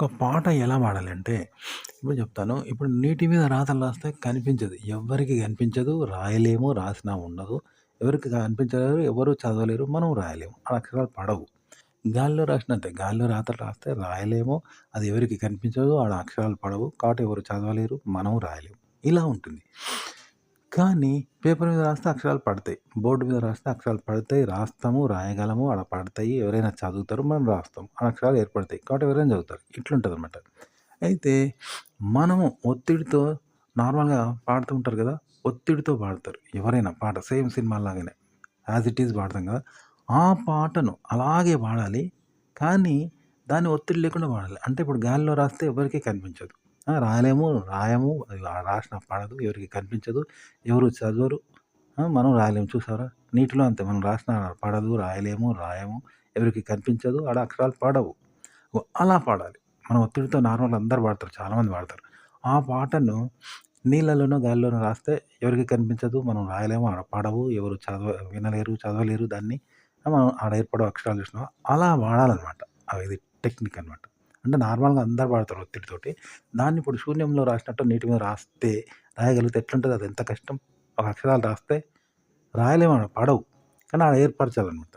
ఒక పాట ఎలా పాడాలంటే, ఇప్పుడు చెప్తాను. ఇప్పుడు నీటి మీద రాతలు రాస్తే కనిపించదు. ఎవ్వరికీ కనిపించదు. రాయలేము. రాసినా ఉండదు. ఎవరికి కనిపించలేదు. ఎవరు చదవలేరు. మనం రాయలేము. ఆ అక్షరాలు పడవు. గాలిలో రాసినట్టే. గాలిలో రాతలు రాస్తే రాయలేము. అది ఎవరికీ కనిపించదు. ఆడ అక్షరాలు పడవు. కాబట్టి ఎవరు చదవలేరు. మనం రాయలేము. ఇలా ఉంటుంది. కానీ పేపర్ మీద రాస్తే అక్షరాలు పడతాయి. బోర్డ్ మీద రాస్తే అక్షరాలు పడతాయి. రాస్తాము, రాయగలము, ఆడ పడతాయి. ఎవరైనా చదువుతారు, మనం రాస్తాం. ఆ అక్షరాలు ఏర్పడతాయి. కాబట్టి ఎవరైనా చదువుతారు. ఇట్లుంటదనమాట. అయితే మనము ఒత్తిడితో నార్మల్‌గా పాడుతూ ఉంటారు కదా! ఒత్తిడితో పాడతారు. ఎవరైనా పాట సేమ్ సినిమాలాగానే. యాజ్ ఇట్ ఈజ్ పాడతాం కదా! ఆ పాటను అలాగే పాడాలి. కానీ దాన్ని ఒత్తిడి లేకుండా పాడాలి. అంటే ఇప్పుడు గాలిలో రాస్తే ఎవరికీ కనిపించదు. రాయలేము, రాయము, రాసినా పడదు, ఎవరికీ కనిపించదు, ఎవరు చదవరు. మనం రాయలేము చూసారా? నీటిలో అంతే మనం రాసినా పడదు, రాయలేము, రాయము, ఎవరికీ కనిపించదు, ఆడ అక్షరాలు పడవు. అలా పాడాలి. మనం ఒత్తిడితో నార్మల్‌గా అందరూ పాడతారు. చాలామంది పాడతారు. ఆ పాటను నీళ్ళలోనో, గాలిలోనో రాస్తే ఎవరికీ కనిపించదు. మనం రాయలేము, ఆడ పడవు, ఎవరు వినలేరు, చదవలేరు దాన్ని. మనం ఆడ ఏర్పడే అక్షరాలు చూసినావా? అలా వాడాలనమాట. ఇది టెక్నిక్ అనమాట. అంటే నార్మల్‌గా అందరూ పాడతారు ఒత్తిడితోటి. దాన్ని ఇప్పుడు శూన్యంలో రాసినట్టు నీటి మీద రాస్తే రాయగలిగితే ఎట్లుంటది? అది ఎంత కష్టం? ఒక అక్షరాలు రాస్తే రాయలేము ఆడ పడవు. కానీ ఆడ ఏర్పరచాలనమాట.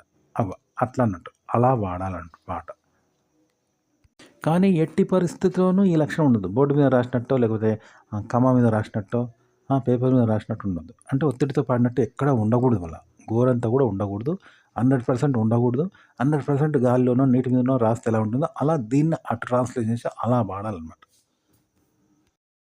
అట్లా అన్నట్టు. అలా వాడాలంట పాట. కానీ ఎట్టి పరిస్థితిలోనూ ఈ లక్షణం ఉండదు. బోర్డ్ మీద రాసినట్టో, లేకపోతే కమా మీద రాసినట్టో, పేపర్ మీద రాసినట్టు ఉండదు. అంటే ఒత్తిడితో పాడినట్టు ఎక్కడ ఉండకూడదు అలా. గోరంతా కూడా ఉండకూడదు. 100% ఉండకూడదు. 100% గాలిలోనో, నీటి మీదనో రాస్తే ఎలా ఉంటుందో, అలా దీన్ని ట్రాన్స్‌లేట్ చేసి అలా పాడాలనమాట.